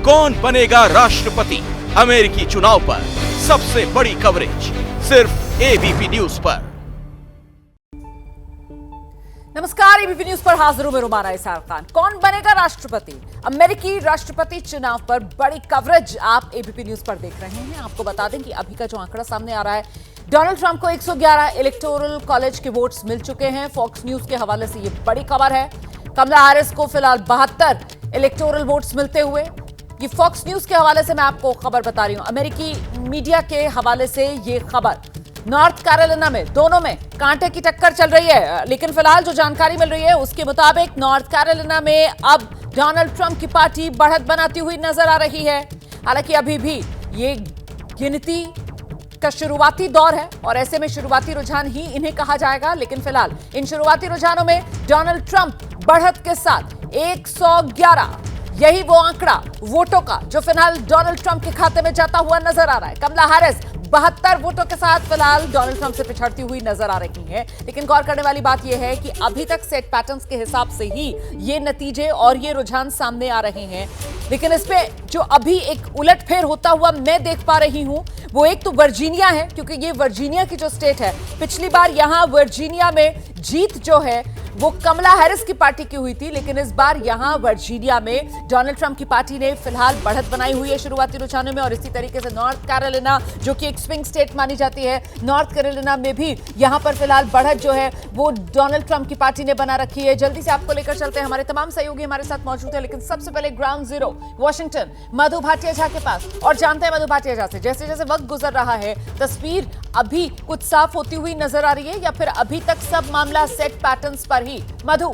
कौन बनेगा राष्ट्रपति, अमेरिकी चुनाव पर सबसे बड़ी कवरेज सिर्फ एबीपी न्यूज पर। नमस्कार, एबीपी न्यूज पर हाजिर हूं मैं रुमाना इसार खान। कौन बनेगा राष्ट्रपति, अमेरिकी राष्ट्रपति चुनाव पर बड़ी कवरेज आप एबीपी न्यूज पर देख रहे हैं। आपको बता दें कि अभी का जो आंकड़ा सामने आ रहा है, डोनाल्ड ट्रंप को 111 इलेक्टोरल कॉलेज के वोट्स मिल चुके हैं। फॉक्स न्यूज के हवाले से ये बड़ी खबर है। कमला हैरिस को फिलहाल 72 इलेक्टोरल वोट्स मिलते हुए, ये फॉक्स न्यूज के हवाले से मैं आपको खबर बता रही हूं। अमेरिकी मीडिया के हवाले से ये खबर, नॉर्थ कैरोलिना में दोनों में कांटे की टक्कर चल रही है, लेकिन फिलहाल जो जानकारी मिल रही है उसके मुताबिक नॉर्थ कैरोलिना में अब डोनाल्ड ट्रंप की पार्टी बढ़त बनाती हुई नजर आ रही है। हालांकि अभी भी ये गिनती का शुरुआती दौर है और ऐसे में शुरुआती रुझान ही इन्हें कहा जाएगा, लेकिन फिलहाल इन शुरुआती रुझानों में डोनाल्ड ट्रंप बढ़त के साथ 111, यही वो आंकड़ा वोटों का जो फिलहाल डोनाल्ड ट्रंप के खाते में जाता हुआ नजर आ रहा है। कमला हैरिस 72 वोटों के साथ फिलहाल डोनाल्ड ट्रंप से पिछड़ती हुई नजर आ रही हैं। लेकिन गौर करने वाली बात यह है कि अभी तक सेट पैटर्न्स के हिसाब से ही ये नतीजे और ये रुझान सामने आ रहे हैं। लेकिन इस पे जो अभी एक उलटफेर होता हुआ मैं देख पा रही हूं, वो एक तो वर्जीनिया है, क्योंकि ये वर्जीनिया की जो स्टेट है, पिछली बार यहां वर्जीनिया में जीत जो है वो कमला हैरिस की पार्टी की हुई थी, लेकिन इस बार यहां वर्जीनिया में डोनाल्ड ट्रंप की पार्टी ने फिलहाल बढ़त बनाई हुई है शुरुआती रुझानों में। और इसी तरीके से नॉर्थ कैरोलिना, जो कि एक स्विंग स्टेट मानी जाती है, नॉर्थ कैरोलिना में भी यहां पर फिलहाल बढ़त जो है वो डोनाल्ड ट्रंप की पार्टी ने बना रखी है। जल्दी से आपको लेकर चलते हैं, हमारे तमाम सहयोगी हमारे साथ मौजूद है, लेकिन सबसे पहले ग्राउंड जीरो वॉशिंगटन मधु भाटिया झा के पास, और जानते हैं मधु भाटिया झा से जैसे जैसे वक्त गुजर रहा है तस्वीर अभी कुछ साफ होती हुई नजर आ रही है या फिर अभी तक सब मामला सेट पैटर्न्स पर ही। मधु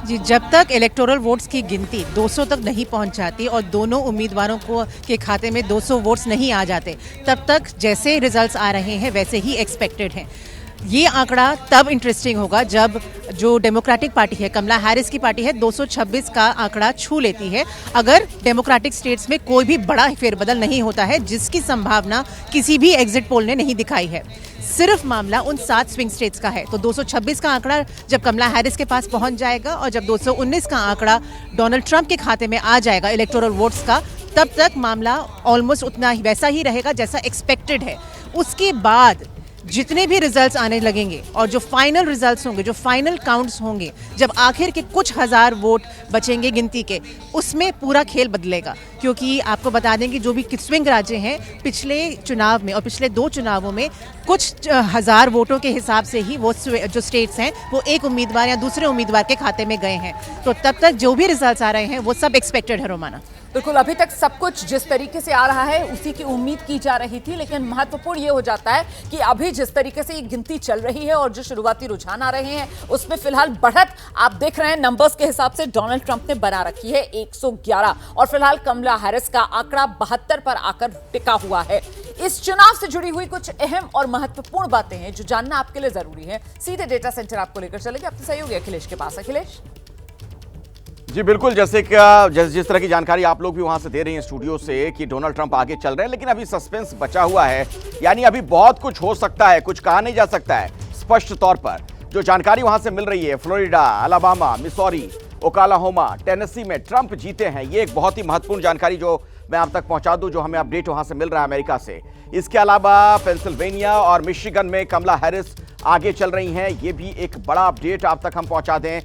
जी, जब तक इलेक्टोरल वोट्स की गिनती 200 तक नहीं पहुंच जाती और दोनों उम्मीदवारों को के खाते में 200 वोट्स नहीं आ जाते, तब तक जैसे रिजल्ट्स आ रहे हैं वैसे ही एक्सपेक्टेड हैं। ये आंकड़ा तब इंटरेस्टिंग होगा जब जो डेमोक्रेटिक पार्टी है, कमला हैरिस की पार्टी है, 226 का आंकड़ा छू लेती है। अगर डेमोक्रेटिक स्टेट्स में कोई भी बड़ा फेरबदल नहीं होता है, जिसकी संभावना किसी भी एग्जिट पोल ने नहीं दिखाई है, सिर्फ मामला उन 7 स्विंग स्टेट्स का है, तो 226 का आंकड़ा जब कमला हैरिस के पास पहुंच जाएगा और जब 219 का आंकड़ा डोनाल्ड ट्रंप के खाते में आ जाएगा इलेक्टोरल वोट्स का, तब तक मामला ऑलमोस्ट उतना ही वैसा ही रहेगा जैसा एक्सपेक्टेड है। उसके बाद जितने भी रिजल्ट्स आने लगेंगे और जो फाइनल रिजल्ट्स होंगे, जो फाइनल काउंट्स होंगे, जब आखिर के कुछ हजार वोट बचेंगे गिनती के, उसमें पूरा खेल बदलेगा। क्योंकि आपको बता दें कि जो भी स्विंग राज्य हैं, पिछले चुनाव में और पिछले 2 चुनावों में कुछ हजार वोटों के हिसाब से ही वो जो स्टेट्स हैं वो एक उम्मीदवार या दूसरे उम्मीदवार के खाते में गए हैं। तो तब तक जो भी रिजल्ट्स आ रहे हैं वो सब एक्सपेक्टेड है रोमाना। बिल्कुल, अभी तक सब कुछ जिस तरीके से आ रहा है उसी की उम्मीद की जा रही थी, लेकिन महत्वपूर्ण ये हो जाता है कि अभी जिस तरीके से ये गिनती चल रही है और जो शुरुआती रुझान आ रहे हैं उसमें फिलहाल बढ़त आप देख रहे हैं नंबर्स के हिसाब से डोनाल्ड ट्रंप ने बना रखी है 111, और फिलहाल कमला हैरिस का आंकड़ा 72 पर आकर टिका हुआ है। इस चुनाव से जुड़ी हुई कुछ अहम और महत्वपूर्ण बातें हैं जो जानना आपके लिए जरूरी है। सीधे डेटा सेंटर आपको लेकर चलेंगे अपने सहयोगी अखिलेश के पास। अखिलेश जी बिल्कुल, जिस तरह की जानकारी आप लोग भी वहां से दे रही हैं स्टूडियो से कि डोनाल्ड ट्रंप आगे चल रहे हैं, लेकिन अभी सस्पेंस बचा हुआ है, यानी अभी बहुत कुछ हो सकता है, कुछ कहा नहीं जा सकता है स्पष्ट तौर पर। जो जानकारी वहां से मिल रही है, Florida, Alabama, Missouri, Oklahoma, Tennessee में ट्रंप जीते हैं, ये एक बहुत ही महत्वपूर्ण जानकारी जो मैं आप तक पहुंचा दूं, जो हमें अपडेट वहां से मिल रहा है अमेरिका से। इसके अलावा पेंसिल्वेनिया और मिशिगन में कमला हैरिस आगे चल रही हैं, ये भी एक बड़ा अपडेट आप तक हम पहुंचा दें।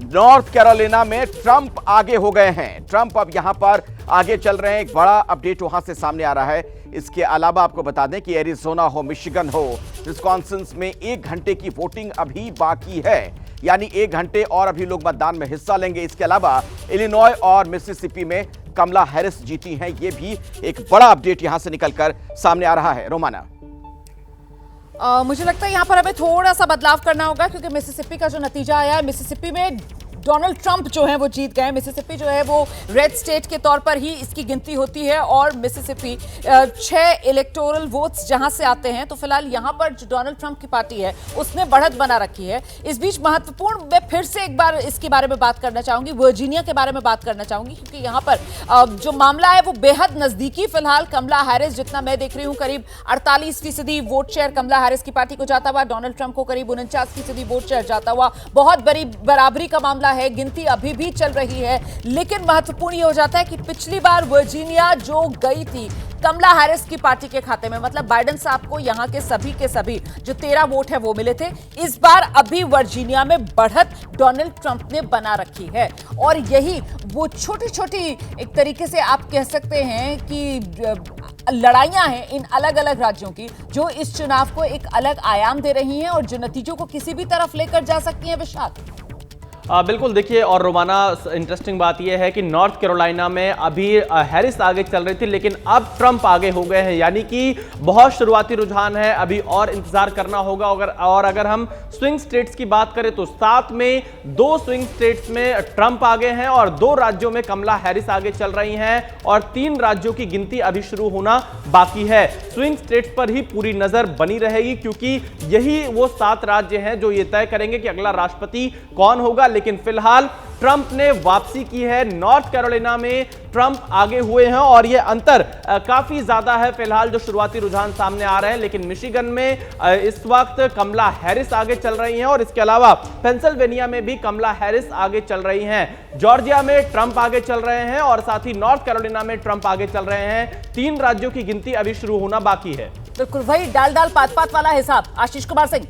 नॉर्थ कैरोलिना में ट्रंप आगे हो गए हैं, ट्रंप अब यहां पर आगे चल रहे हैं, एक बड़ा अपडेट वहां से सामने आ रहा है। इसके अलावा आपको बता दें कि एरिजोना हो, मिशिगन हो, विस्कॉन्सिन में 1 घंटे की वोटिंग अभी बाकी है, यानी 1 घंटे और अभी लोग मतदान में हिस्सा लेंगे। इसके अलावा इलिनॉय और मिसिसिपी में कमला हैरिस जीती हैं, यह भी एक बड़ा अपडेट यहां से निकलकर सामने आ रहा है। रोमाना, मुझे लगता है यहाँ पर हमें थोड़ा सा बदलाव करना होगा, क्योंकि मिसिसिपी का जो नतीजा आया है, मिसिसिपी में डोनाल्ड ट्रंप जो है वो जीत गए। मिसिसिपी जो है वो रेड स्टेट के तौर पर ही इसकी गिनती होती है और मिसिसिपी 6 इलेक्टोरल वोट्स जहां से आते हैं, तो फिलहाल यहां पर जो डोनाल्ड ट्रंप की पार्टी है उसने बढ़त बना रखी है। इस बीच महत्वपूर्ण, मैं फिर से एक बार इसके बारे में बात करना चाहूंगी, वर्जीनिया के बारे में बात करना चाहूंगी, क्योंकि यहां पर जो मामला है वो बेहद नजदीकी फिलहाल कमला हैरिस, जितना मैं देख रही हूं करीब 48% वोट शेयर कमला हैरिस की पार्टी को जाता हुआ, डोनाल्ड ट्रंप को करीब 49% वोट शेयर जाता हुआ, बहुत बड़ी बराबरी का मामला है, गिनती अभी भी चल रही है। लेकिन महत्वपूर्ण ये हो जाता है कि पिछली बार वर्जीनिया जो गई थी कमला हैरिस की पार्टी के खाते में, मतलब बाइडेन साहब को यहां के सभी जो 13 वोट है वो मिले थे। इस बार अभी वर्जीनिया में बढ़त डोनाल्ड ट्रंप ने बना रखी है और यही वो छोटी छोटी एक तरीके से आप कह सकते हैं कि लड़ाइयां हैं इन अलग अलग राज्यों की, जो इस चुनाव को एक अलग आयाम दे रही हैं और जो नतीजों को किसी भी तरफ लेकर जा सकती हैं। विशाल बिल्कुल, देखिए, और रोमाना इंटरेस्टिंग बात यह है कि नॉर्थ कैरोलिना में अभी हैरिस आगे चल रही थी, लेकिन अब ट्रंप आगे हो गए हैं, यानी कि बहुत शुरुआती रुझान है, अभी और इंतजार करना होगा। और अगर हम स्विंग स्टेट्स की बात करें तो 7 में 2 स्विंग स्टेट्स में ट्रंप आगे हैं और 2 राज्यों में कमला हैरिस आगे चल रही हैं और 3 राज्यों की गिनती अभी शुरू होना बाकी है। स्विंग स्टेट्स पर ही पूरी नजर बनी रहेगी, क्योंकि यही वो 7 राज्य हैं जो ये तय करेंगे कि अगला राष्ट्रपति कौन होगा। लेकिन फिलहाल ट्रंप ने वापसी की है। नॉर्थ कैरोलिना में ट्रंप आगे हुए हैं और यह अंतर काफी ज्यादा है फिलहाल जो शुरुआती रुझान सामने आ रहे हैं। लेकिन मिशिगन में इस वक्त कमला हैरिस आगे चल रही हैं और इसके अलावा पेंसिल्वेनिया में भी कमला हैरिस आगे चल रही हैं। जॉर्जिया में ट्रंप आगे चल रहे हैं और साथ ही नॉर्थ कैरोलिना में ट्रंप आगे चल रहे हैं। 3 राज्यों की गिनती अभी शुरू होना बाकी है। बिल्कुल वही डाल पात वाला हिसाब। आशीष कुमार सिंह।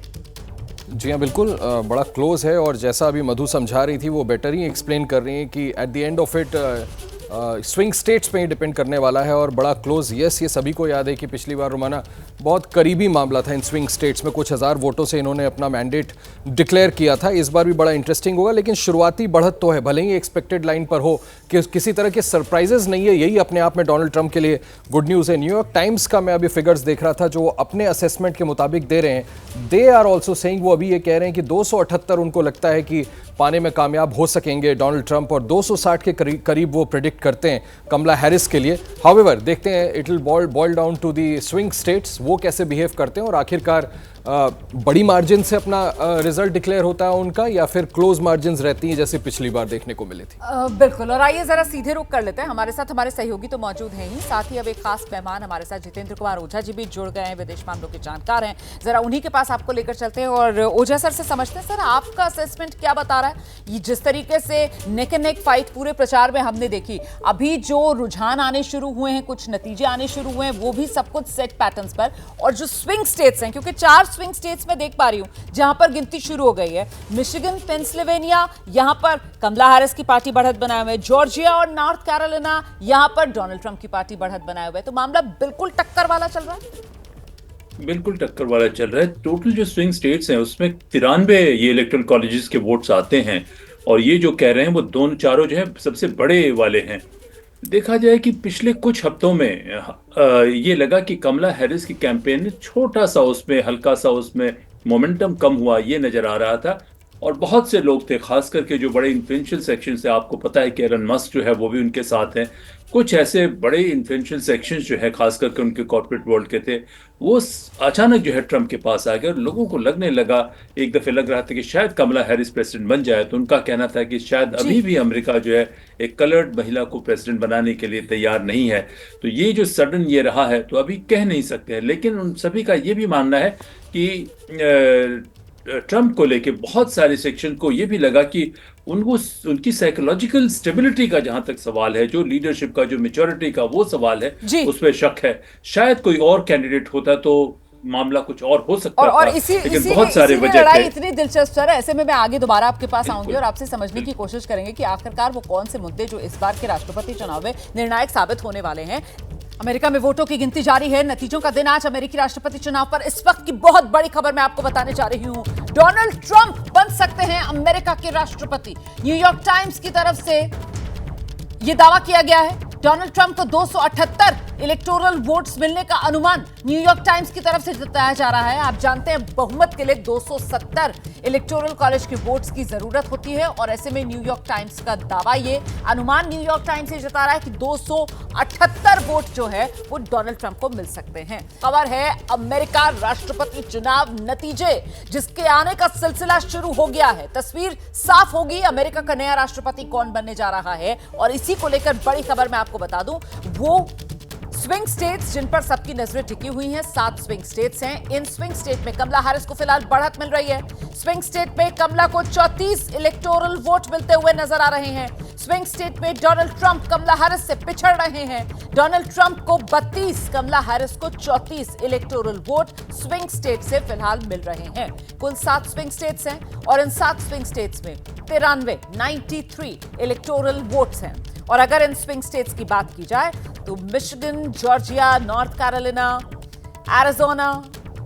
जी हाँ, बिल्कुल बड़ा क्लोज है और जैसा अभी मधु समझा रही थी वो बेटर ही एक्सप्लेन कर रही हैं कि at the end of it swing states पे ही डिपेंड करने वाला है और बड़ा क्लोज। यस, ये सभी को याद है कि पिछली बार रोमाना बहुत करीबी मामला था इन स्विंग स्टेट्स में, कुछ हज़ार वोटों से इन्होंने अपना मैंडेट डिक्लेयर किया था। इस बार भी बड़ा इंटरेस्टिंग होगा, लेकिन शुरुआती बढ़त तो है, भले ही एक्सपेक्टेड लाइन पर हो, कि किसी तरह के सरप्राइजेस नहीं है। यही अपने आप में डोनाल्ड ट्रंप के लिए गुड न्यूज़ है। न्यूयॉर्क टाइम्स का मैं अभी फिगर्स देख रहा था जो अपने असेसमेंट के मुताबिक दे रहे हैं। दे आर ऑल्सो सेइंग, वो अभी ये कह रहे हैं कि 278 उनको लगता है कि पाने में कामयाब हो सकेंगे डोनाल्ड ट्रंप और 260 के करीब वो प्रेडिक्ट करते हैं कमला हैरिस के लिए। हाउएवर, देखते हैं it will boil down to the swing states, वो कैसे बिहेव करते हैं और आखिरकार बड़ी मार्जिन से अपना रिजल्ट डिक्लेयर होता है उनका या फिर क्लोज मार्जिन रहती हैं जैसे पिछली बार देखने को मिली थी। बिल्कुल, और आइए जरा सीधे रुख कर लेते हैं। हमारे साथ हमारे सहयोगी तो मौजूद हैं ही, साथ ही अब एक खास मेहमान हमारे साथ जितेंद्र कुमार ओझा जी भी जुड़ गए हैं, विदेश मामलों के जानकार हैं। जरा उन्हीं के पास आपको लेकर चलते हैं और ओझा सर से समझते हैं, सर आपका असेसमेंट क्या बता रहा है? ये जिस तरीके से नेक एंड नेक फाइट पूरे प्रचार में हमने देखी, अभी जो रुझान आने शुरू हुए हैं, कुछ नतीजे आने शुरू हुए हैं, वो भी सब कुछ सेट पैटर्न्स पर, और जो स्विंग स्टेट्स हैं, क्योंकि 4 स्विंग स्टेट्स में देख पा रही हूं जहां पर गिनती शुरू हो गई है, मिशिगन, पेंसिल्वेनिया, यहां पर कमला हैरिस की पार्टी बढ़त बनाए हुए, जॉर्जिया और नॉर्थ कैरोलिना यहां पर डोनाल्ड ट्रंप की पार्टी बढ़त बनाए हुए। तो मामला बिल्कुल टक्कर वाला चल रहा है। बिल्कुल टक्कर वाला चल रहा है। टोटल जो स्विंग स्टेट्स हैं उसमें 93 ये इलेक्टोरल कॉलेजेस के वोट्स आते हैं और ये जो कह रहे हैं वो दोनों चारों जो है सबसे बड़े वाले हैं। देखा जाए कि पिछले कुछ हफ्तों में ये लगा कि कमला हैरिस की कैंपेन ने छोटा सा उसमें हल्का सा उसमें मोमेंटम कम हुआ ये नजर आ रहा था और बहुत से लोग थे, खास करके जो बड़े इन्फ्लुएंशियल सेक्शन से, आपको पता है कि एलन मस्क जो है वो भी उनके साथ हैं, कुछ ऐसे बड़े इन्फ्लुएंशियल सेक्शन जो है खास करके उनके कॉर्पोरेट वर्ल्ड के थे, वो अचानक जो है ट्रंप के पास आ गए और लोगों को लगने लगा, एक दफे लग रहा था कि शायद कमला हैरिस प्रेसिडेंट बन जाए, तो उनका कहना था कि शायद अभी भी अमेरिका जो है एक कलर्ड महिला को प्रेसिडेंट बनाने के लिए तैयार नहीं है। तो ये जो सडन ये रहा है तो अभी कह नहीं सकते हैं, लेकिन उन सभी का ये भी मानना है कि ट्रंप को लेके बहुत सारे सेक्शन को ये भी लगा कि उनको उनकी साइकोलॉजिकल स्टेबिलिटी का जहां तक सवाल है, जो लीडरशिप का, जो मैच्योरिटी का वो सवाल है, उस पर शक है। शायद कोई और कैंडिडेट होता तो मामला कुछ और हो सकता था, लेकिन बहुत सारे वजह थे। इतनी दिलचस्प है, ऐसे में मैं आगे दोबारा आपके पास आऊंगी और आपसे समझने की कोशिश करेंगे कि आखिरकार वो कौन से मुद्दे जो इस बार के राष्ट्रपति चुनाव में निर्णायक साबित होने वाले हैं। अमेरिका में वोटों की गिनती जारी है, नतीजों का दिन आज अमेरिकी राष्ट्रपति चुनाव पर। इस वक्त की बहुत बड़ी खबर मैं आपको बताने जा रही हूं, डोनाल्ड ट्रंप बन सकते हैं अमेरिका के राष्ट्रपति। न्यूयॉर्क टाइम्स की तरफ से यह दावा किया गया है। डोनाल्ड ट्रंप को 278 इलेक्टोरल वोट्स मिलने का अनुमान न्यूयॉर्क टाइम्स की तरफ से जताया जा रहा है। आप जानते हैं बहुमत के लिए 270 इलेक्टोरल कॉलेज के वोट्स की जरूरत होती है और ऐसे में न्यूयॉर्क टाइम्स का दावा, ये अनुमान न्यूयॉर्क टाइम्स से जता रहा है कि 278 वोट जो है वो डोनाल्ड ट्रंप को मिल सकते हैं। खबर है अमेरिका राष्ट्रपति चुनाव नतीजे, जिसके आने का सिलसिला शुरू हो गया है। तस्वीर साफ होगी, अमेरिका का नया राष्ट्रपति कौन बनने जा रहा है और इसी को लेकर बड़ी खबर मैं आपको बता दूं, वो स्विंग स्टेट्स जिन पर सबकी नजरें टिकी हुई हैं, 7 स्विंग स्टेट्स हैं। इन स्विंग स्टेट में कमला हैरिस को फिलहाल बढ़त मिल रही है। स्विंग स्टेट में कमला को 34 इलेक्टोरल वोट मिलते हुए नजर आ रहे हैं। स्विंग स्टेट में डोनाल्ड ट्रंप कमला हैरिस से पिछड़ रहे हैं। डोनाल्ड ट्रंप को 32, कमला हैरिस को 34 इलेक्टोरल वोट स्विंग स्टेट से फिलहाल मिल रहे हैं। कुल 7 स्विंग स्टेट्स हैं और इन 7 स्विंग स्टेट्स में 93 इलेक्टोरल वोट्स हैं। और अगर इन स्विंग स्टेट्स की बात की जाए तो Michigan, Georgia, north Carolina, Arizona,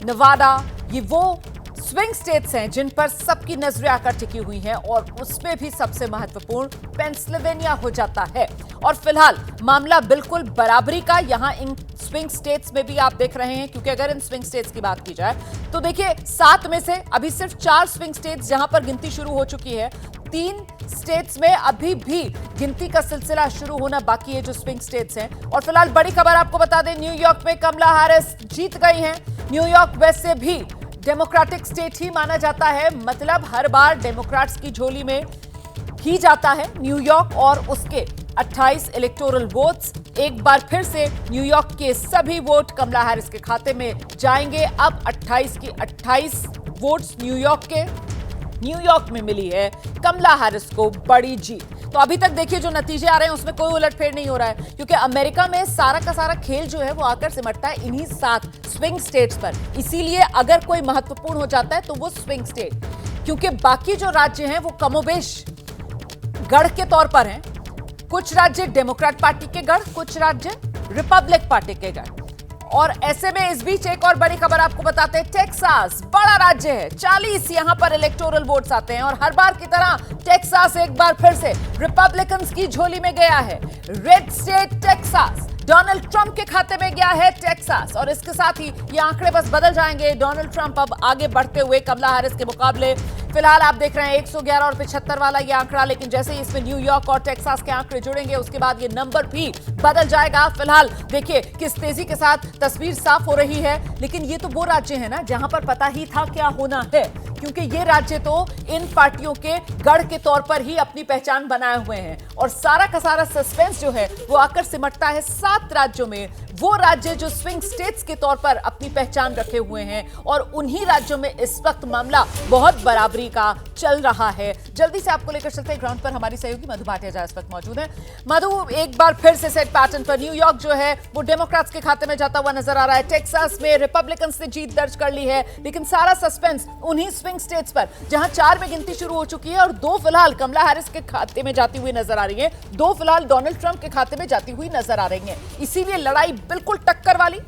Nevada, ये वो स्विंग स्टेट्स हैं जिन पर सबकी नजरें आकर टिकी हुई हैं और उसमें भी सबसे महत्वपूर्ण पेंसिल्वेनिया हो जाता है। और फिलहाल मामला बिल्कुल बराबरी का यहां इन स्विंग स्टेट्स में भी आप देख रहे हैं, क्योंकि अगर इन स्विंग स्टेट्स की बात की जाए तो देखिए 7 में से अभी सिर्फ 4 स्विंग स्टेट्स जहां पर गिनती शुरू हो चुकी है। 3 स्टेट्स में अभी भी गिनती का सिलसिला शुरू होना बाकी है, जो स्विंग स्टेट्स हैं। और फिलहाल बड़ी खबर आपको बता दें, न्यूयॉर्क में कमला हैरिस जीत गई हैं। न्यूयॉर्क वैसे भी डेमोक्रेटिक स्टेट ही माना जाता है, मतलब हर बार डेमोक्रेट्स की झोली में ही जाता है न्यूयॉर्क, और उसके 28 इलेक्टोरल वोट्स एक बार फिर से न्यूयॉर्क के सभी वोट कमला हैरिस के खाते में जाएंगे। अब 28 की 28 वोट्स न्यूयॉर्क में मिली है कमला हैरिस को बड़ी जीत। तो अभी तक देखिए जो नतीजे आ रहे हैं उसमें कोई उलटफेर नहीं हो रहा है, क्योंकि अमेरिका में सारा का सारा खेल जो है वो आकर सिमटता है इन्हीं 7 स्विंग स्टेट्स पर। इसीलिए अगर कोई महत्वपूर्ण हो जाता है तो वो स्विंग स्टेट, क्योंकि बाकी जो राज्य हैं वो कमोबेश गढ़ के तौर पर हैं। कुछ राज्य डेमोक्रेट पार्टी के गढ़, कुछ राज्य रिपब्लिक पार्टी के गढ़। और ऐसे में इस बीच एक और बड़ी खबर आपको बताते हैं, टेक्सास बड़ा राज्य है, 40 यहां पर इलेक्टोरल वोट्स आते हैं और हर बार की तरह टेक्सास एक बार फिर से रिपब्लिकन्स की झोली में गया है। Red state Texas Donald Trump के खाते में गया है टेक्सास, और इसके साथ ही ये आंकड़े बस बदल जाएंगे। डोनाल्ड ट्रंप अब आगे बढ़ते हुए कमला हैरिस के मुकाबले। फिलहाल आप देख रहे हैं 111 और 75 वाला ये आंकड़ा, लेकिन जैसे ही इसमें न्यूयॉर्क और टेक्सास के आंकड़े जुड़ेंगे उसके बाद ये नंबर भी बदल जाएगा। फिलहाल देखिए किस तेजी के साथ तस्वीर साफ हो रही है, लेकिन ये तो वो राज्य है ना जहां पर पता ही था क्या होना है, क्योंकि ये राज्य तो इन पार्टियों के गढ़ के तौर पर ही अपनी पहचान बनाए हुए हैं। और सारा का सारा सस्पेंस जो है वो आकर सिमटता है 7 राज्यों में, वो राज्य जो स्विंग स्टेट्स के तौर पर अपनी पहचान रखे हुए हैं, और उन्हीं राज्यों में इस वक्त मामला बहुत बराबरी का चल रहा है। जल्दी से आपको लेकर चलते हैं ग्राउंड पर, हमारी सहयोगी मधु भाटिया इस वक्त मौजूद है। मधु, एक बार फिर से सेट पैटर्न पर न्यूयॉर्क जो है वो डेमोक्रेट्स के खाते में जाता हुआ नजर आ रहा है। टेक्सास में रिपब्लिकन्स ने जीत दर्ज कर ली है, लेकिन सारा सस्पेंस उन्हीं स्विंग स्टेट्स पर जहां 4 में गिनती शुरू हो चुकी है और 2 फिलहाल कमला हैरिस के खाते में जाती हुई नजर आ रही है, 2 फिलहाल डोनाल्ड ट्रंप के खाते में जाती हुई नजर आ रही है। इसीलिए लड़ाई बिल्कुल टक्कर वाली।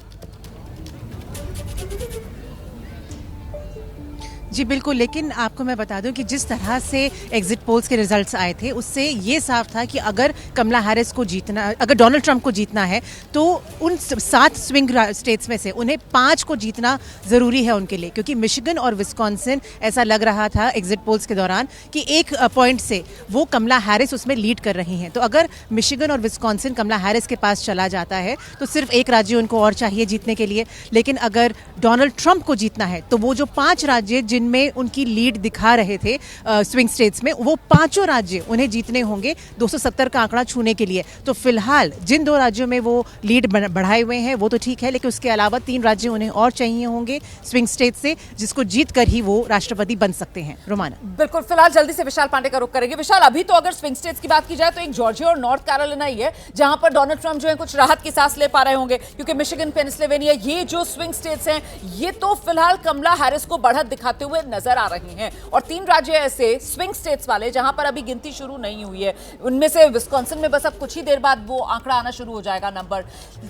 जी बिल्कुल, लेकिन आपको मैं बता दूं कि जिस तरह से एग्जिट पोल्स के रिजल्ट्स आए थे उससे ये साफ था कि अगर कमला हैरिस को जीतना, अगर डोनाल्ड ट्रंप को जीतना है तो उन 7 स्विंग स्टेट्स में से उन्हें 5 को जीतना ज़रूरी है उनके लिए, क्योंकि मिशिगन और विस्कॉन्सिन ऐसा लग रहा था एग्जिट पोल्स के दौरान कि 1 पॉइंट से वो कमला हैरिस उसमें लीड कर रही हैं। तो अगर मिशिगन और विस्कॉन्सिन कमला हैरिस के पास चला जाता है तो सिर्फ एक राज्य उनको और चाहिए जीतने के लिए, लेकिन अगर डोनाल्ड ट्रंप को जीतना है तो वो जो 5 राज्य जिनमें उनकी लीड दिखा रहे थे स्विंग स्टेट्स में, वो 5 राज्य उन्हें जीतने होंगे 270 का आंकड़ा छूने के लिए। तो फिलहाल जिन 2 राज्यों में वो लीड बढ़ाए हुए हैं वो तो ठीक है, लेकिन उसके अलावा 3 राज्य उन्हें और चाहिए होंगे स्विंग स्टेट से, जिसको जीत कर ही वो राष्ट्रपति बन सकते हैं। रोमाना बिल्कुल, फिलहाल जल्दी से विशाल पांडे का रुख करेंगे। विशाल, अभी तो अगर स्विंग स्टेट्स की बात की जाए तो एक जॉर्जिया और नॉर्थ कैरोलिना ही है जहां पर डोनाल्ड ट्रंप जो है कुछ राहत की सांस ले पा रहे होंगे, क्योंकि मिशिगन, पेंसिल्वेनिया, ये जो स्विंग स्टेट्स हैं ये तो फिलहाल कमला हैरिस को बढ़त दिखाते हुए नजर आ रही हैं। और 3 राज्य ऐसे स्विंग स्टेट्स वाले जहां पर अभी गिनती शुरू नहीं हुई है, उनमें से विस्कॉन्सिन में बस अब कुछ ही देर बाद वो आंकड़ा आना शुरू हो जाएगा, नंबर।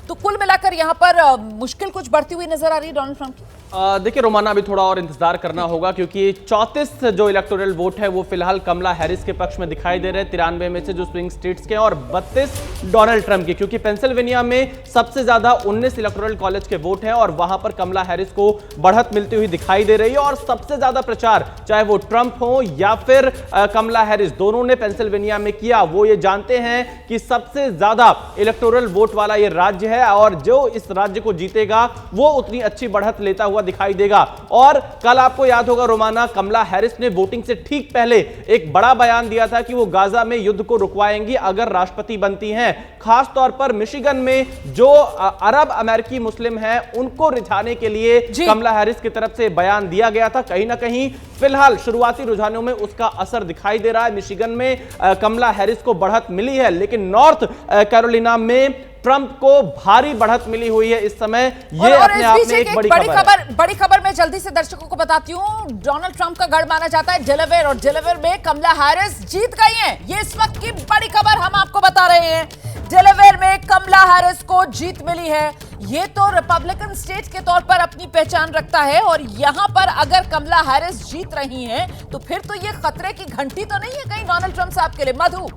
तो कुल मिलाकर यहां पर मुश्किल कुछ बढ़ती हुई नजर आ रही है डोनाल्ड ट्रंप की। देखिए रोमाना, अभी थोड़ा और इंतजार करना होगा, क्योंकि 34 जो इलेक्टोरल वोट है वो फिलहाल कमला हैरिस के पक्ष में दिखाई दे रहे हैं, 93 में से जो स्विंग स्टेट्स के, और 32 डोनाल्ड ट्रंप के, क्योंकि पेंसिल्वेनिया में सबसे ज्यादा 19 इलेक्टोरल कॉलेज के वोट हैं और वहां पर कमला हैरिस को बढ़त मिलती हुई दिखाई दे रही है। और सबसे ज्यादा प्रचार चाहे वो ट्रंप हो या फिर कमला हैरिस, दोनों ने पेंसिल्वेनिया में किया। वो ये जानते हैं कि सबसे ज्यादा इलेक्टोरल वोट वाला ये राज्य है और जो इस राज्य को जीतेगा वो उतनी अच्छी बढ़त लेता हुआ हुआ दिखाई देगा। और कल आपको याद होगा रोमाना, कमला हैरिस ने वोटिंग से ठीक पहले एक बड़ा बयान दिया था कि वो गाजा में युद्ध को रुकवाएंगी अगर राष्ट्रपति बनती हैं। खास तौर पर मिशिगन में जो अरब अमेरिकी मुस्लिम हैं उनको रिझाने के लिए कमला हैरिस की तरफ से बयान दिया गया था। कहीं ना कहीं फिलहाल शुरुआती रुझानों में उसका असर दिखाई दे रहा है। मिशिगन में कमला हैरिस को बढ़त मिली है, लेकिन नॉर्थ कैरोलिना में ट्रंप को भारी बढ़त मिली हुई है इस समय। ये अपने आप में एक बड़ी खबर मैं जल्दी से दर्शकों को बताती हूँ। डोनाल्ड ट्रंप का गढ़ माना जाता है डेलावेयर, और डेलावेयर में कमला हैरिस जीत गई हैं। ये इस वक्त की बड़ी खबर हम आपको बता रहे हैं। डेलावेयर में कमला हैरिस को जीत मिली है। ये तो रिपब्लिकन स्टेट के तौर पर अपनी पहचान रखता है, और यहां पर अगर कमला हैरिस जीत रही हैं तो फिर तो ये खतरे की घंटी तो नहीं है कहीं डोनाल्ड ट्रंप साहब के लिए। मधु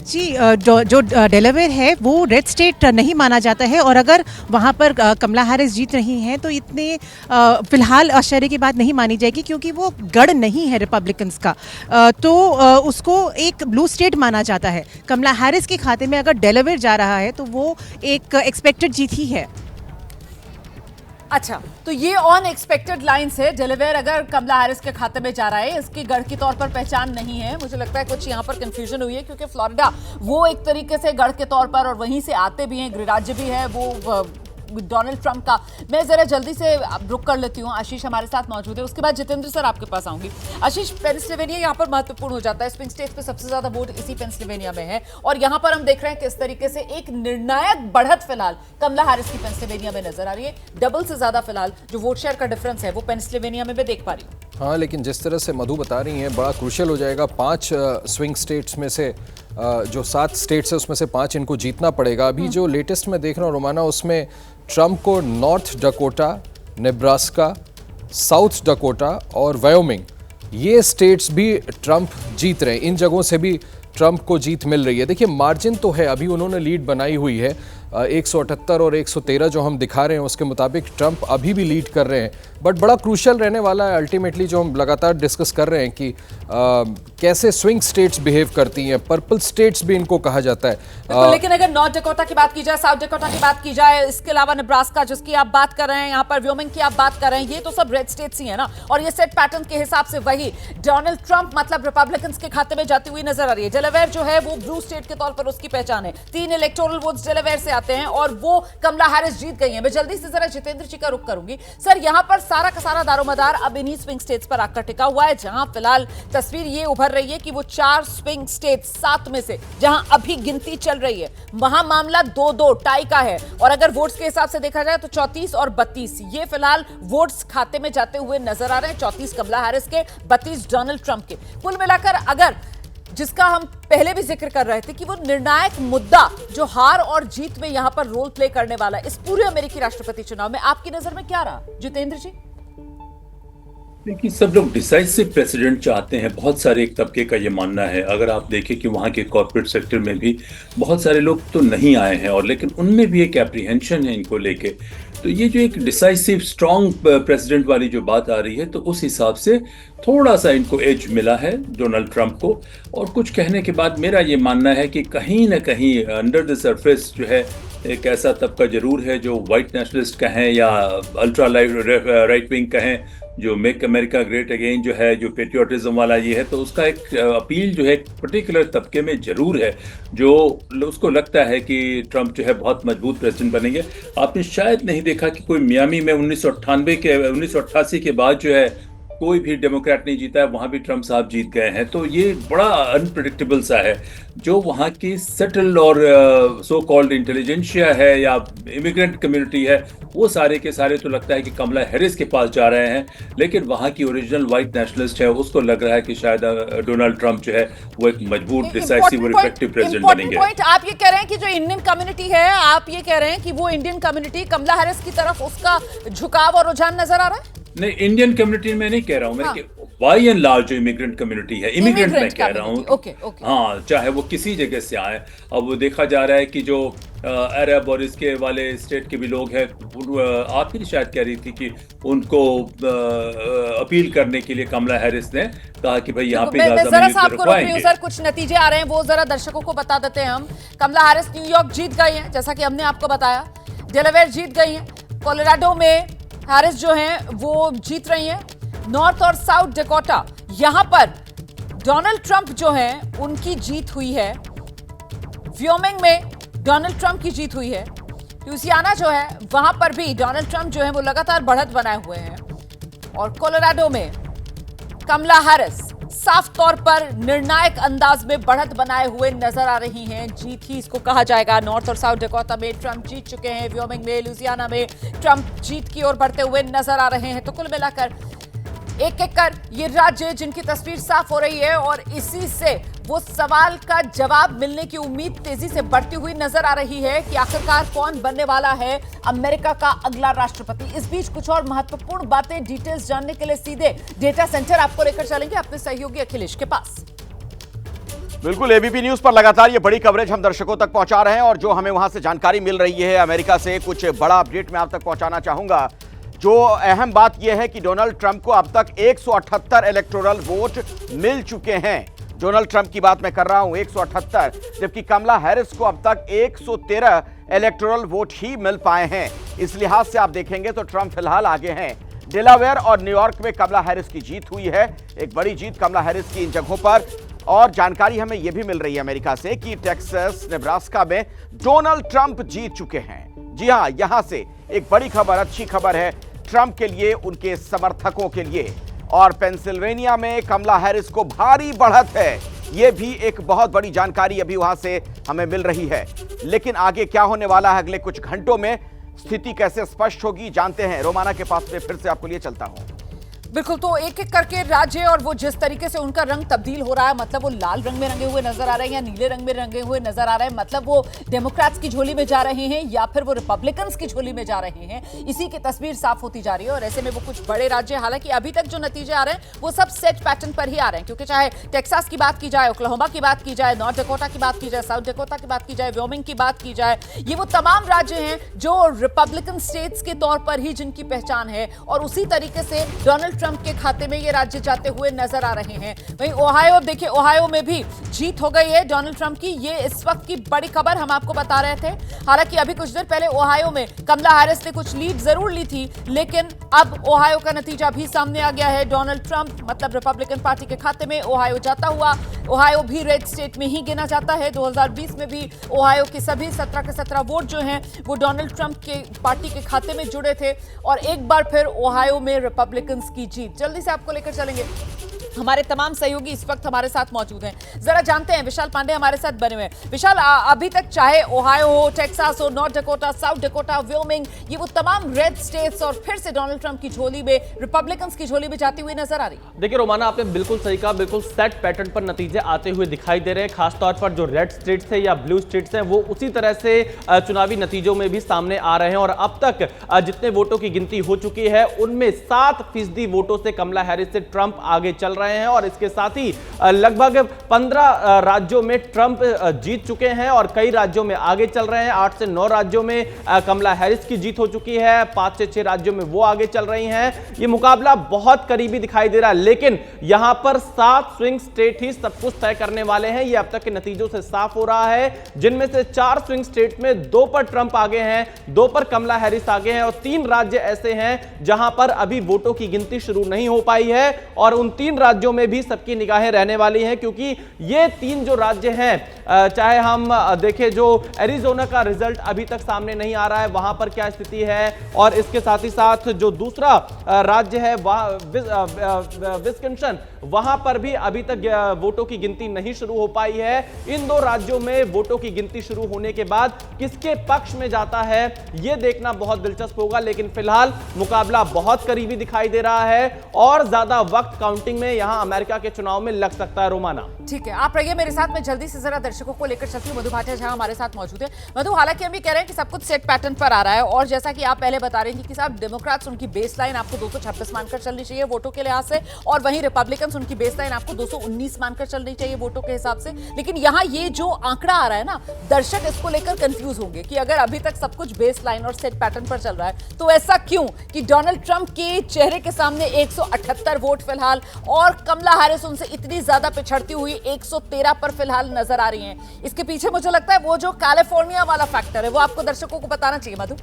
जी, जो डेलावेयर है वो रेड स्टेट नहीं माना जाता है, और अगर वहाँ पर कमला हैरिस जीत रही हैं तो इतने फिलहाल आश्चर्य की बात नहीं मानी जाएगी, क्योंकि वो गढ़ नहीं है रिपब्लिकन्स का, तो उसको एक ब्लू स्टेट माना जाता है। कमला हैरिस के खाते में अगर डेलावेयर जा रहा है तो वो एक एक्सपेक्टेड जीत ही है। अच्छा, तो ये अनएक्सपेक्टेड लाइंस है। डेलावेयर अगर कमला हैरिस के खाते में जा रहा है, इसकी गढ़ के तौर पर पहचान नहीं है। मुझे लगता है कुछ यहाँ पर कंफ्यूजन हुई है, क्योंकि फ्लोरिडा वो एक तरीके से गढ़ के तौर पर, और वहीं से आते भी हैं, गृह राज्य भी है वो डोनाल्ड ट्रंप का। मैं जरा जल्दी से रुक कर लेती हूँ। आशीष हमारे साथ मौजूद है, उसके बाद जितेंद्र सर आपके पास आऊंगी। आशीष, पेंसिल्वेनिया यहाँ पर महत्वपूर्ण हो जाता है। स्विंग स्टेट्स पे सबसे ज्यादा वोट इसी पेंसिल्वेनिया में है, और यहाँ पर हम देख रहे हैं किस तरीके से एक निर्णायक बढ़त फिलहाल कमला हैरिस की पेंसिल्वेनिया में नजर आ रही है। डबल से ज्यादा फिलहाल जो वोट शेयर का डिफरेंस है वो पेंसिल्वेनिया में मैं देख पा रही हूँ। हाँ, लेकिन जिस तरह से मधु बता रही हैं, बड़ा क्रूशियल हो जाएगा। 5 स्विंग स्टेट्स में से जो 7 स्टेट्स है उसमें से 5 इनको जीतना पड़ेगा। अभी जो लेटेस्ट में देख रहा हूँ रोमाना, उसमें ट्रंप को north Dakota, Nebraska, south Dakota और वायोमिंग, ये स्टेट्स भी ट्रंप जीत रहे हैं। इन जगहों से भी ट्रंप को जीत मिल रही है। देखिए, मार्जिन तो है, अभी उन्होंने लीड बनाई हुई है। 178 और 113 जो हम दिखा रहे हैं उसके मुताबिक ट्रंप अभी भी लीड कर रहे हैं। बट बड़ा क्रूशियल रहने वाला है अल्टीमेटली, जो हम लगातार डिस्कस कर रहे हैं कि कैसे स्विंग स्टेट्स बिहेव करती हैं। पर्पल स्टेट्स भी इनको कहा जाता है। लेकिन अगर नॉर्थ डकोटा की बात की जाए, साउथ डकोटा की बात की जाए, इसके अलावा नेब्रास्का जिसकी आप बात कर रहे हैं, यहाँ पर व्योमिंग की आप बात कर रहे हैं, ये तो सब रेड स्टेट्स ही है ना। और ये सेट पैटर्न के हिसाब से वही डोनाल्ड ट्रंप मतलब रिपब्लिकन्स के खाते में जाती हुई नजर आ रही है। डेलावेयर जो है वो ब्लू स्टेट के तौर पर उसकी पहचान है। 3 इलेक्टोरल वोट्स डेलावेयर से आते हैं, और वो कमला हैरिस जीत गई है। मैं जल्दी से जरा जितेंद्र जी का रुख करूंगी। सर, यहां पर सारा का सारा दारोमदार अब इन्हीं स्विंग स्टेट्स पर आकर टिका हुआ है, जहां फिलहाल तस्वीर ये उभर रही है कि वो 4 स्विंग स्टेट्स 7 में से जहां अभी गिनती चल रही है, वहां मामला 2-2 टाई का है। और अगर वोट्स के हिसाब से देखा जाए तो 34 और 32 ये फिलहाल वोट्स खाते में जाते हुए नजर आ रहे हैं। 34 कमला हैरिस के, 32 डोनाल्ड ट्रंप के। कुल मिलाकर अगर जिसका हम पहले भी जिक्र कर रहे थे कि वो निर्णायक मुद्दा जो हार और जीत में यहां पर रोल प्ले करने वाला है इस पूरे अमेरिकी राष्ट्रपति चुनाव में, आपकी नजर में क्या रहा जितेंद्र जी? देखिए, सब लोग डिसाइसिव प्रेसिडेंट चाहते हैं। बहुत सारे एक तबके का ये मानना है। अगर आप देखें कि वहाँ के कॉर्पोरेट सेक्टर में भी बहुत सारे लोग तो नहीं आए हैं, और लेकिन उनमें भी एक एप्रीहेंशन है इनको लेके। तो ये जो एक डिसाइसिव स्ट्रॉन्ग प्रेसिडेंट वाली जो बात आ रही है, तो उस हिसाब से थोड़ा सा इनको एज मिला है डोनाल्ड ट्रंप को। और कुछ कहने के बाद मेरा ये मानना है कि कहीं ना कहीं अंडर द सरफेस जो है एक ऐसा तबका जरूर है जो वाइट नेशनलिस्ट कहें या अल्ट्रा राइट विंग कहें, जो मेक अमेरिका ग्रेट अगेन जो है, जो पेट्रियोटिज्म वाला ये है, तो उसका एक अपील जो है एक पर्टिकुलर तबके में जरूर है, जो उसको लगता है कि ट्रंप जो है बहुत मजबूत प्रेसिडेंट बनेंगे। आपने शायद नहीं देखा कि कोई मियामी में 1988 के बाद जो है कोई भी डेमोक्रेट नहीं जीता है, वहां भी ट्रंप साहब जीत गए हैं। तो ये बड़ा अनप्रेडिक्टेबल सा है। जो वहाँ की सेटल और सो कॉल्ड इंटेलिजेंशिया है या इमिग्रेंट कम्युनिटी है, वो सारे के सारे तो लगता है कि कमला हैरिस के पास जा रहे हैं। लेकिन वहाँ की ओरिजिनल वाइट नेशनलिस्ट है, उसको लग रहा है कि शायद डोनाल्ड ट्रंप जो है वो एक मजबूत, डिसाइसिव और इफेक्टिव प्रेसिडेंट बनेंगे। आप ये कह रहे हैं कि जो इंडियन कम्युनिटी है, आप ये कह रहे हैं कि वो इंडियन कम्युनिटी कमला हैरिस की तरफ उसका झुकाव और रुझान नजर आ रहा है? नहीं, इंडियन कम्युनिटी में नहीं कह रहा हूँ मैं, बाई एंड लार्ज जो इमिग्रेंट कम्युनिटी है, इमिग्रेंट मैं कह रहा हूँ। ओके। हाँ, चाहे वो किसी जगह से आए। अब वो देखा जा रहा है कि जो अरब और इसके वाले स्टेट के भी लोग हैं, आप ही शायद कह रही थी कि उनको अपील करने के लिए कमला हैरिस ने कहा कि भाई यहाँ पे जरा सा आपको रोक रही हूं सर, कुछ नतीजे आ रहे हैं वो जरा दर्शकों को बता देते हैं हम। कमला हैरिस न्यूयॉर्क जीत गई हैं, जैसा कि हमने आपको बताया। डेलावेयर जीत गई हैं। कोलोराडो में हैरिस जो हैं वो जीत रही हैं। नॉर्थ और साउथ डकोटा, यहां पर डोनाल्ड ट्रंप जो हैं उनकी जीत हुई है। व्योमिंग में डोनाल्ड ट्रंप की जीत हुई है। लुइसियाना जो है वहां पर भी डोनाल्ड ट्रंप जो है वो लगातार बढ़त बनाए हुए हैं। और कोलोराडो में कमला हैरिस साफ तौर पर निर्णायक अंदाज में बढ़त बनाए हुए नजर आ रही हैं। जीत ही इसको कहा जाएगा। नॉर्थ और साउथ डकोटा में ट्रंप जीत चुके हैं। व्योमिंग में, लुइसियाना में ट्रंप जीत की ओर बढ़ते हुए नजर आ रहे हैं। तो कुल मिलाकर एक एक कर ये राज्य जिनकी तस्वीर साफ हो रही है और इसी से वो सवाल का जवाब मिलने की उम्मीद तेजी से बढ़ती हुई नजर आ रही है कि आखिरकार कौन बनने वाला है अमेरिका का अगला राष्ट्रपति। इस बीच कुछ और महत्वपूर्ण बातें, डिटेल्स जानने के लिए सीधे डेटा सेंटर आपको लेकर चलेंगे अपने सहयोगी अखिलेश के पास। बिल्कुल, एबीपी न्यूज पर लगातार ये बड़ी कवरेज हम दर्शकों तक पहुंचा रहे हैं और जो हमें वहां से जानकारी मिल रही है अमेरिका से, कुछ बड़ा अपडेट मैं आप तक पहुंचाना चाहूंगा। जो अहम बात यह है कि डोनाल्ड ट्रंप को अब तक 178 इलेक्टोरल वोट मिल चुके हैं। डोनाल्ड ट्रंप की बात मैं कर रहा हूं, 178, जबकि कमला हैरिस को अब तक 113 इलेक्टोरल वोट ही मिल पाए हैं। इस लिहाज से आप देखेंगे तो ट्रंप फिलहाल आगे हैं। डेलावेयर और न्यूयॉर्क में कमला हैरिस की जीत हुई है, एक बड़ी जीत कमला हैरिस की इन जगहों पर। और जानकारी हमें यह भी मिल रही है अमेरिका से कि टेक्सास, नेब्रास्का में डोनाल्ड ट्रंप जीत चुके हैं। जी हां, यहां से एक बड़ी खबर, अच्छी खबर है ट्रंप के लिए, उनके समर्थकों के लिए। और पेंसिल्वेनिया में कमला हैरिस को भारी बढ़त है, यह भी एक बहुत बड़ी जानकारी अभी वहां से हमें मिल रही है। लेकिन आगे क्या होने वाला है अगले कुछ घंटों में, स्थिति कैसे स्पष्ट होगी जानते हैं। रोमाना के पास में फिर से आपको लिए चलता हूं। बिल्कुल, तो एक एक करके राज्य और वो जिस तरीके से उनका रंग तब्दील हो रहा है, मतलब वो लाल रंग में रंगे हुए नजर आ रहे हैं या नीले रंग में रंगे हुए नजर आ रहे हैं, मतलब वो डेमोक्रेट्स की झोली में जा रहे हैं या फिर वो रिपब्लिकन्स की झोली में जा रहे हैं, इसी की तस्वीर साफ होती जा रही है। और ऐसे में वो कुछ बड़े राज्य, हालांकि अभी तक जो नतीजे आ रहे हैं वो सब सेट पैटर्न पर ही आ रहे हैं, क्योंकि चाहे टेक्सास की बात की जाए, ओक्लाहोमा की बात की जाए, नॉर्थ डकोटा की बात की जाए, साउथ डकोटा की बात की जाए, व्योमिंग की बात की जाए, ये वो तमाम राज्य हैं जो रिपब्लिकन स्टेट्स के तौर पर ही जिनकी पहचान है। और उसी तरीके से डोनाल्ड ट्रंप के खाते में ये राज्य जाते हुए नजर आ रहे हैं। वहीं ओहायो, देखिए ओहायो में भी जीत हो गई है डोनाल्ड ट्रंप की। ये इस वक्त की बड़ी खबर हम आपको बता रहे थे। हालांकि अभी कुछ देर पहले ओहायो में कमला हैरिस ने कुछ लीड जरूर ली थी, लेकिन अब ओहायो का नतीजा भी सामने आ गया है। डोनाल्ड ट्रंप मतलब रिपब्लिकन पार्टी के खाते में ओहायो जाता हुआ। ओहायो भी रेड स्टेट में ही गिना जाता है। 2020 में भी ओहायो के सभी 17 के 17 वोट जो हैं वो डोनाल्ड ट्रंप के पार्टी के खाते में जुड़े थे। और एक बार फिर ओहायो में रिपब्लिकन्स की जीत। जल्दी से आपको लेकर चलेंगे, हमारे तमाम सहयोगी इस वक्त हमारे साथ मौजूद हैं। जरा जानते हैं, विशाल पांडे हमारे साथ बने हुए हैं। विशाल, अभी तक चाहे ओहायो हो, टेक्सास हो, north Dakota, south Dakota, Wyoming, ये वो तमाम रेड स्टेट्स और फिर से डोनाल्ड ट्रंप की झोली में, रिपब्लिकन्स की झोली में जाती हुई नजर आ रही है। देखिए रोमाना, आपने बिल्कुल सही कहा, बिल्कुल सेट पैटर्न पर नतीजे आते हुए दिखाई दे रहे हैं। खासतौर पर जो रेड स्टेट्स है या ब्लू स्टेट्स हैं वो उसी तरह से चुनावी नतीजों में भी सामने आ रहे हैं। और अब तक जितने वोटों की गिनती हो चुकी है उनमें 7% वोटों से कमला हैरिस से ट्रंप आगे चल रहे हैं। और इसके साथ ही लगभग 15 राज्यों में ट्रंप जीत चुके हैं और कई राज्यों में आगे चल रहे हैं। 8 से 9 राज्यों में कमला हैरिस की जीत हो चुकी है, 5 से 6 राज्यों में वो आगे चल रही हैं। ये मुकाबला बहुत करीबी दिखाई दे रहा है, लेकिन यहां पर 7 स्विंग स्टेट ही सब कुछ तय करने वाले हैं। ये अब तक के नतीजों से साफ हो रहा है, जिनमें से 4 स्विंग स्टेट में 2 पर ट्रंप आगे हैं, 2 पर कमला हैरिस आगे हैं और 3 राज्य ऐसे हैं जहां पर अभी वोटों की गिनती शुरू नहीं हो पाई है। और उन 3 राज्यों में भी सबकी निगाहें रहने वाली हैं, क्योंकि ये 3 जो राज्य हैं, चाहे हम देखें जो एरिज़ोना का रिजल्ट अभी तक सामने नहीं आ रहा है, वहां पर क्या स्थिति है, और इसके साथ ही साथ जो दूसरा राज्य है विस्कॉन्सिन, वहां पर भी अभी तक वोटों की गिनती नहीं शुरू हो पाई है। इन 2 राज्यों में वोटों की गिनती शुरू होने के बाद किसके पक्ष में जाता है यह देखना बहुत दिलचस्प होगा। लेकिन फिलहाल मुकाबला बहुत करीबी दिखाई दे रहा है और ज्यादा वक्त काउंटिंग में यहां अमेरिका के चुनाव में लग सकता है रोमाना। ठीक है, आप रहिए मेरे साथ, मैं जल्दी से जरा दर्शकों को लेकर चलती हूँ। मधु भाटिया जहां हमारे साथ मौजूद है। मधु, हालांकि हम ये कह रहे हैं कि सब कुछ सेट पैटर्न पर आ रहा है, और जैसा कि आप पहले बता रही थी कि साहब डेमोक्रेट्स उनकी बेसलाइन आपको 226 मानकर चलनी चाहिए वोटों के लिहाज से, और वहीं रिपब्लिकन्स उनकी बेसलाइन आपको 219 मानकर चलनी चाहिए वोटों के हिसाब से। लेकिन यहाँ ये जो आंकड़ा आ रहा है ना, दर्शक इसको लेकर कंफ्यूज होंगे कि अगर अभी तक सब कुछ बेसलाइन और सेट पैटर्न पर चल रहा है तो ऐसा क्यों कि डोनाल्ड ट्रंप के चेहरे के सामने 178 वोट फिलहाल, और कमला हैरिस उनसे इतनी ज्यादा पिछड़ती हुई 113 पर फिलहाल नजर आ रही हैं। इसके पीछे मुझे लगता है वो जो कैलिफोर्निया वाला फैक्टर है वो आपको दर्शकों को बताना चाहिए। मधु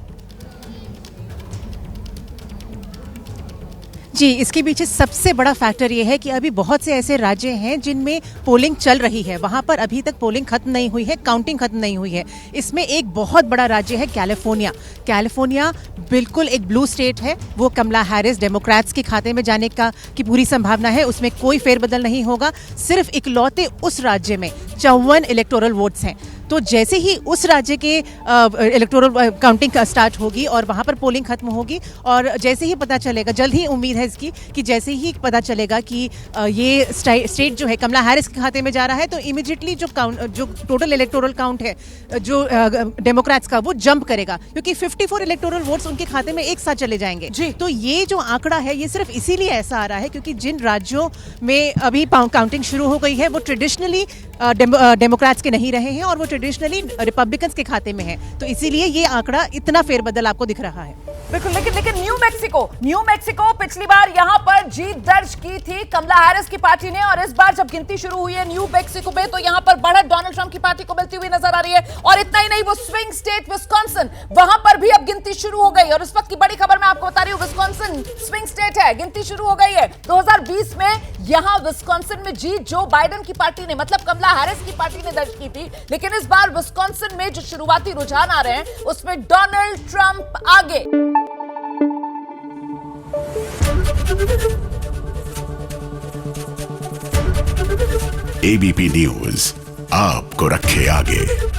जी, इसके पीछे सबसे बड़ा फैक्टर ये है कि अभी बहुत से ऐसे राज्य हैं जिनमें पोलिंग चल रही है, वहां पर अभी तक पोलिंग खत्म नहीं हुई है, काउंटिंग खत्म नहीं हुई है। इसमें एक बहुत बड़ा राज्य है कैलिफोर्निया। कैलिफोर्निया बिल्कुल एक ब्लू स्टेट है, वो कमला हैरिस डेमोक्रेट्स के खाते में जाने की पूरी संभावना है, उसमें कोई फेरबदल नहीं होगा। सिर्फ इकलौते उस राज्य में 54 इलेक्टोरल वोट्स हैं। तो जैसे ही उस राज्य के इलेक्टोरल काउंटिंग स्टार्ट होगी और वहाँ पर पोलिंग खत्म होगी, और जैसे ही पता चलेगा, जल्द ही उम्मीद है इसकी कि जैसे ही पता चलेगा कि ये स्टेट जो है कमला हैरिस के खाते में जा रहा है, तो इमीडिएटली जो टोटल इलेक्टोरल काउंट है जो डेमोक्रेट्स का, वो जंप करेगा, क्योंकि 54 इलेक्टोरल वोट्स उनके खाते में एक साथ चले जाएंगे जी। तो ये जो आंकड़ा है ये सिर्फ इसीलिए ऐसा आ रहा है क्योंकि जिन राज्यों में अभी काउंटिंग शुरू हो गई है वो ट्रेडिशनली डेमोक्रेट्स के नहीं रहे हैं और वो ट्रेडिशनली रिपब्लिकन्स के खाते में है, तो इसीलिए ये आंकड़ा इतना फेरबदल आपको दिख रहा है। बिल्कुल, लेकिन न्यू मैक्सिको पिछली बार यहां पर जीत दर्ज की थी कमला हैरिस की पार्टी ने, और इस बार जब गिनती शुरू हुई है न्यू मैक्सिको में तो यहां पर बढ़त डोनाल्ड ट्रंप की पार्टी को मिलती हुई नजर आ रही है। और इतना ही नहीं, वो स्विंग स्टेट विस्कॉन्सिन, वहां पर भी अब गिनती शुरू हो गई, और इस वक्त की बड़ी खबर मैं आपको बता रही हूं, विस्कॉन्सिन स्विंग स्टेट है, गिनती शुरू हो गई है। 2020 में यहां विस्कॉन्सिन में जीत जो बाइडेन की पार्टी ने, मतलब कमला हैरिस की पार्टी ने दर्ज की थी, लेकिन इस बार विस्कॉन्सिन में जो शुरुआती रुझान आ रहे हैं उसमें डोनाल्ड ट्रंप आगे। एबीपी न्यूज आपको रखे आगे।